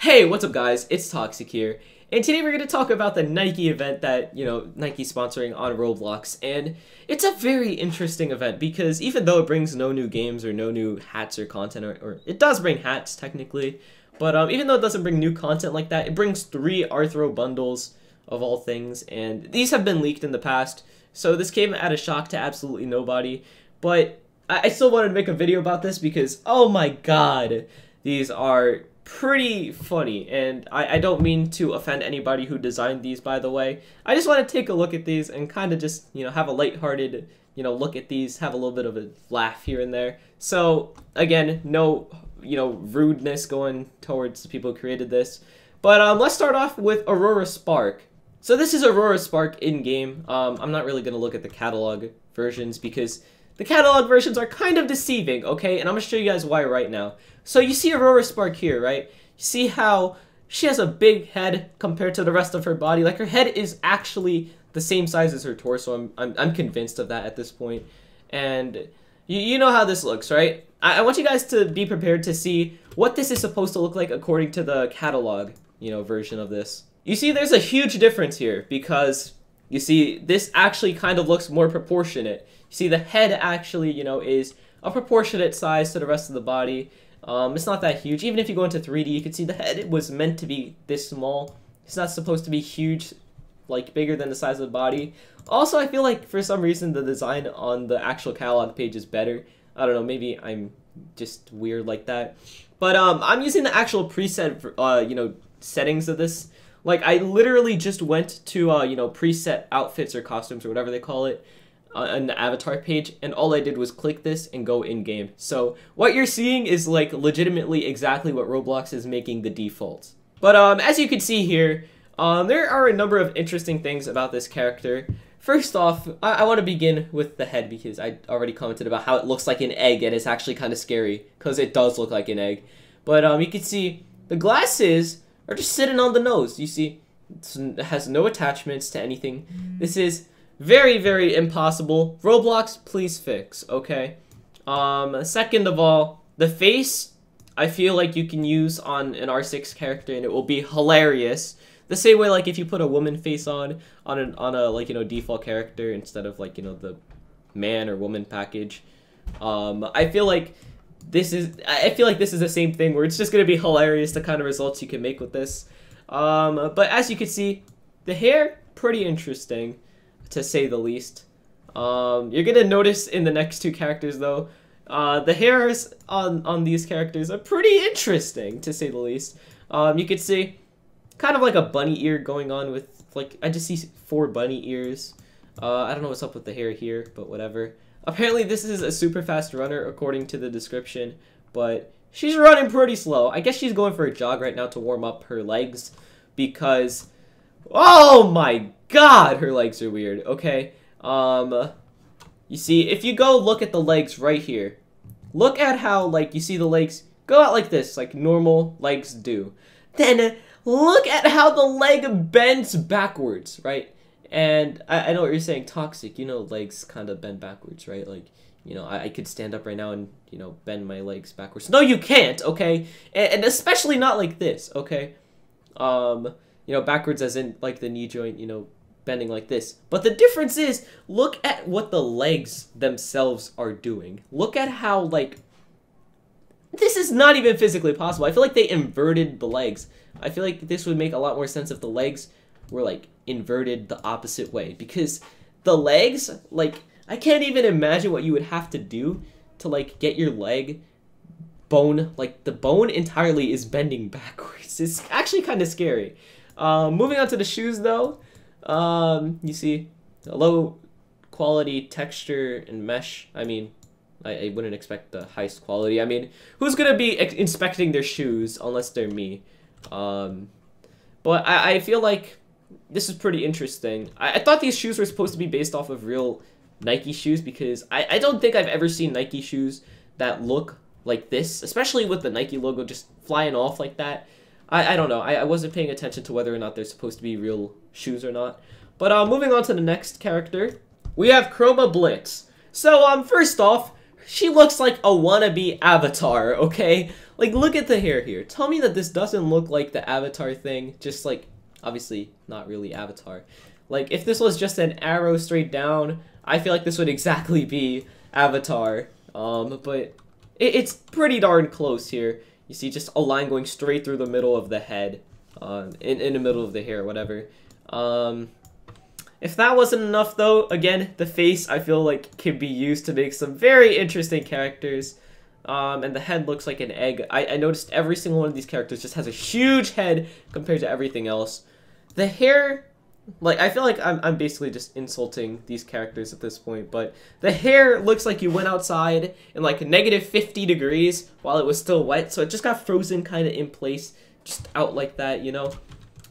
Hey, what's up guys? It's Toxic here, and today we're going to talk about the Nike event that, Nike's sponsoring on Roblox, and it's a very interesting event because even though it brings no new games or no new hats or content, or it does bring hats technically, but even though it doesn't bring new content like that, it brings 3 Arthro bundles of all things, and these have been leaked in the past, so this came at a shock to absolutely nobody, but I still wanted to make a video about this because, oh my god, these are pretty funny, and I don't mean to offend anybody who designed these, by the way. I just want to take a look at these and kind of just, have a lighthearted, look at these, have a little bit of a laugh here and there. So, again, no, rudeness going towards the people who created this. But let's start off with Aurora Spark. So this is Aurora Spark in-game. I'm not really going to look at the catalog versions because the catalog versions are kind of deceiving, okay? And I'm going to show you guys why right now. So you see Aurora Spark here, right? You see how she has a big head compared to the rest of her body. Like, her head is actually the same size as her torso. I'm convinced of that at this point. And you know how this looks, right? I want you guys to be prepared to see what this is supposed to look like according to the catalog, version of this. You see, there's a huge difference here because, you see, this actually kind of looks more proportionate. You see, the head actually, is a proportionate size to the rest of the body. It's not that huge. Even if you go into 3D, you can see the head, it was meant to be this small. It's not supposed to be huge, like bigger than the size of the body. Also, I feel like for some reason the design on the actual catalog page is better. I don't know, maybe I'm just weird like that. But I'm using the actual preset, settings of this. Like, I literally just went to, preset outfits or costumes or whatever they call it on the avatar page, and all I did was click this and go in-game. So what you're seeing is, like, legitimately exactly what Roblox is making the default. But as you can see here, there are a number of interesting things about this character. First off, I want to begin with the head because I already commented about how it looks like an egg, and it's actually kind of scary because it does look like an egg. But you can see the glasses are just sitting on the nose. You see, it has no attachments to anything. This is very, very impossible. Roblox, please fix, okay? Second of all, the face, I feel like you can use on an R6 character and it will be hilarious. The same way, like, if you put a woman face on a default character instead of, like, the man or woman package. I feel like this is the same thing where it's just gonna be hilarious the kind of results you can make with this. But as you can see, the hair, pretty interesting, to say the least. You're gonna notice in the next 2 characters though, the hairs on these characters are pretty interesting, to say the least. You could see kind of like a bunny ear going on with, like, I just see 4 bunny ears. I don't know what's up with the hair here, but whatever. Apparently this is a super fast runner according to the description, but she's running pretty slow. I guess she's going for a jog right now to warm up her legs because, oh my god, her legs are weird, okay? You see, if you go look at the legs right here, look at how, like, you see the legs go out like this, like normal legs do. Then look at how the leg bends backwards, right? And I know what you're saying, Toxic, legs kind of bend backwards, right? Like, I could stand up right now and, bend my legs backwards. No, you can't, okay? And especially not like this, okay? Backwards as in, like, the knee joint, bending like this. But the difference is, look at what the legs themselves are doing. Look at how, like, this is not even physically possible. I feel like they inverted the legs. I feel like this would make a lot more sense if the legs were, like, inverted the opposite way. Because the legs, like, I can't even imagine what you would have to do to, like, get your leg bone, like, the bone entirely is bending backwards. It's actually kind of scary. Moving on to the shoes, though. You see a low quality texture and mesh. I mean, I wouldn't expect the highest quality. I mean, who's gonna be inspecting their shoes unless they're me? But I feel like this is pretty interesting. I thought these shoes were supposed to be based off of real Nike shoes because I don't think I've ever seen Nike shoes that look like this, especially with the Nike logo just flying off like that. I don't know. I wasn't paying attention to whether or not they're supposed to be real shoes or not. But moving on to the next character, we have Chroma Blitz. So first off, she looks like a wannabe avatar, okay? Like, look at the hair here. Tell me that this doesn't look like the Avatar thing. Just like, obviously, not really Avatar. Like, if this was just an arrow straight down, I feel like this would exactly be Avatar. But it's pretty darn close here. You see just a line going straight through the middle of the head. In the middle of the hair, whatever. If that wasn't enough, though, again, the face, I feel like, can be used to make some very interesting characters. And the head looks like an egg. I noticed every single one of these characters just has a huge head compared to everything else. The hair, like, I feel like I'm basically just insulting these characters at this point, but the hair looks like you went outside in, like, -50 degrees while it was still wet, so it just got frozen kind of in place, just out like that, you know?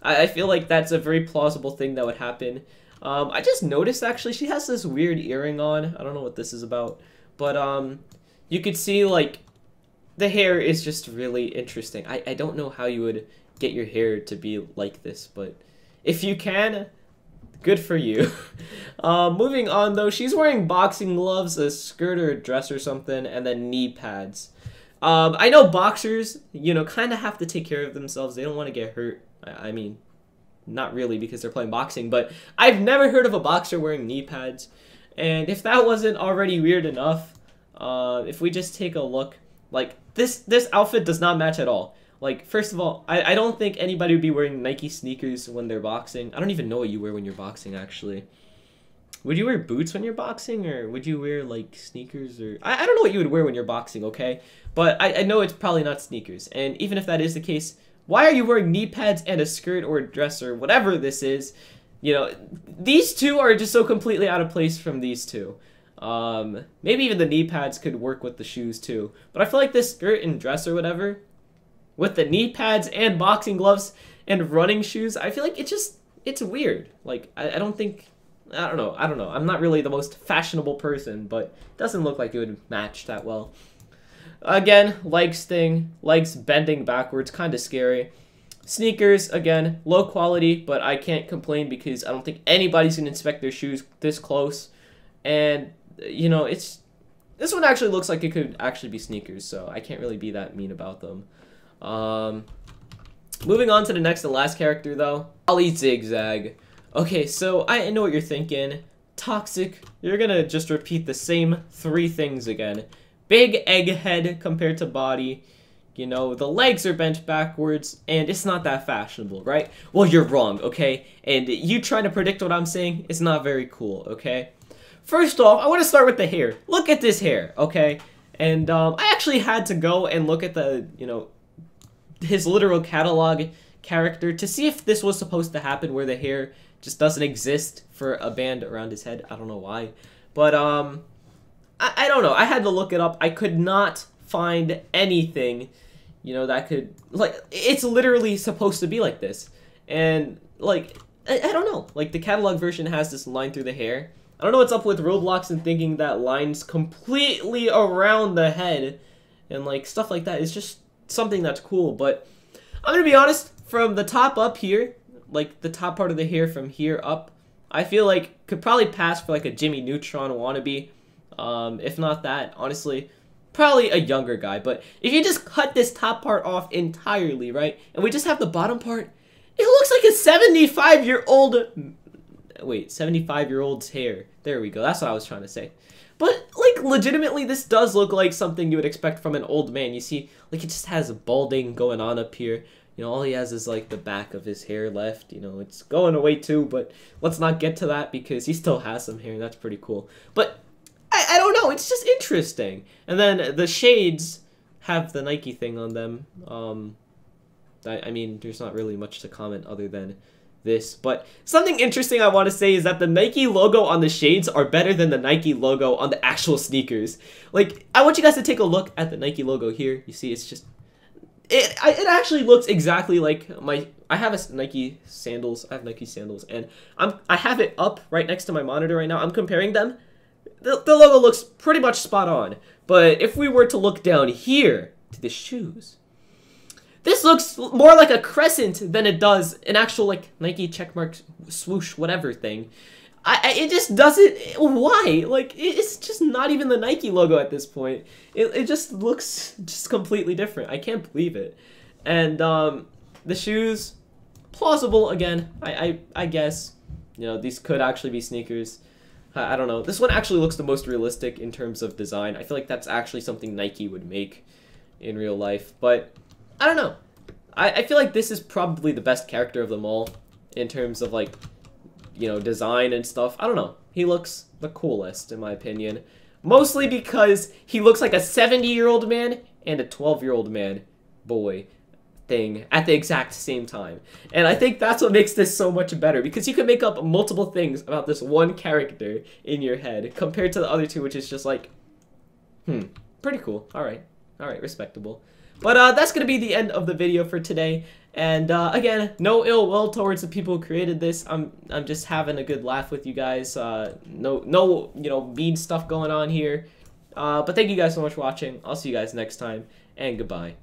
I feel like that's a very plausible thing that would happen. I just noticed, actually, she has this weird earring on. I don't know what this is about, but, you could see, like, the hair is just really interesting. I don't know how you would get your hair to be like this, but if you can, good for you. Moving on, though, she's wearing boxing gloves, a skirt or a dress or something, and then knee pads. I know boxers, you know, kind of have to take care of themselves. They don't want to get hurt. I mean, not really because they're playing boxing, but I've never heard of a boxer wearing knee pads. And if that wasn't already weird enough, if we just take a look, like, this outfit does not match at all. Like, first of all, I don't think anybody would be wearing Nike sneakers when they're boxing. I don't even know what you wear when you're boxing, actually. Would you wear boots when you're boxing, or would you wear, like, sneakers, or... I don't know what you would wear when you're boxing, okay? But I know it's probably not sneakers, and even if that is the case, why are you wearing knee pads and a skirt or a dress or whatever this is? You know, these two are just so completely out of place from these two. Maybe even the knee pads could work with the shoes too. But I feel like this skirt and dress or whatever, with the knee pads and boxing gloves and running shoes, I feel like it's weird. Like, I don't know. I'm not really the most fashionable person, but it doesn't look like it would match that well. Again, legs bending backwards, kind of scary. Sneakers, again, low quality, but I can't complain because I don't think anybody's going to inspect their shoes this close. And, you know, this one actually looks like it could actually be sneakers, so I can't really be that mean about them. Moving on to the next and last character, though. Ollie Zigzag. Okay, so I know what you're thinking. Toxic, you're going to just repeat the same 3 things again. Big egg head compared to body. You know, the legs are bent backwards, and it's not that fashionable, right? Well, you're wrong, okay? And you trying to predict what I'm saying is not very cool, okay? First off, I want to start with the hair. Look at this hair, okay? And I actually had to go and look at the, you know, his literal catalog character to see if this was supposed to happen where the hair just doesn't exist for a band around his head. I don't know why. But, I don't know. I had to look it up. I could not find anything, you know, that could, like, it's literally supposed to be like this. And, like, I don't know. Like, the catalog version has this line through the hair. I don't know what's up with Roblox and thinking that line's completely around the head and, like, stuff like that is just something that's cool. But I'm gonna be honest, from the top up here, like, the top part of the hair from here up, I feel like could probably pass for, like, a Jimmy Neutron wannabe. If not that, honestly, probably a younger guy. But if you just cut this top part off entirely, right, and we just have the bottom part, it looks like a 75-year-old's hair. There we go. That's what I was trying to say. But, like, legitimately, this does look like something you would expect from an old man. You see, like, it just has a balding going on up here. You know, all he has is, like, the back of his hair left. You know, it's going away too, but let's not get to that because he still has some hair, and that's pretty cool. But I don't know, it's just interesting. And then the shades have the Nike thing on them. I mean, there's not really much to comment other than this. But something interesting I want to say is that the Nike logo on the shades are better than the Nike logo on the actual sneakers. Like, I want you guys to take a look at the Nike logo here. You see, it's just... It actually looks exactly like I have Nike sandals. I have Nike sandals, and I have it up right next to my monitor right now. I'm comparing them. The logo looks pretty much spot on, but if we were to look down here to the shoes, this looks more like a crescent than it does an actual, like, Nike checkmark swoosh whatever thing. it just doesn't. Why? Like, it's just not even the Nike logo at this point. It just looks just completely different. I can't believe it. And the shoes, plausible again. I guess, you know, these could actually be sneakers. I don't know. This one actually looks the most realistic in terms of design. I feel like that's actually something Nike would make in real life. But I don't know. I feel like this is probably the best character of them all in terms of, like, you know, design and stuff. I don't know. He looks the coolest, in my opinion. Mostly because he looks like a 70-year-old man and a 12-year-old man boy thing at the exact same time. And I think that's what makes this so much better, because you can make up multiple things about this one character in your head compared to the other two, which is just like, pretty cool. All right, respectable. But that's gonna be the end of the video for today. And again, no ill will towards the people who created this. I'm just having a good laugh with you guys. No you know, mean stuff going on here. But thank you guys so much for watching. I'll see you guys next time, and goodbye.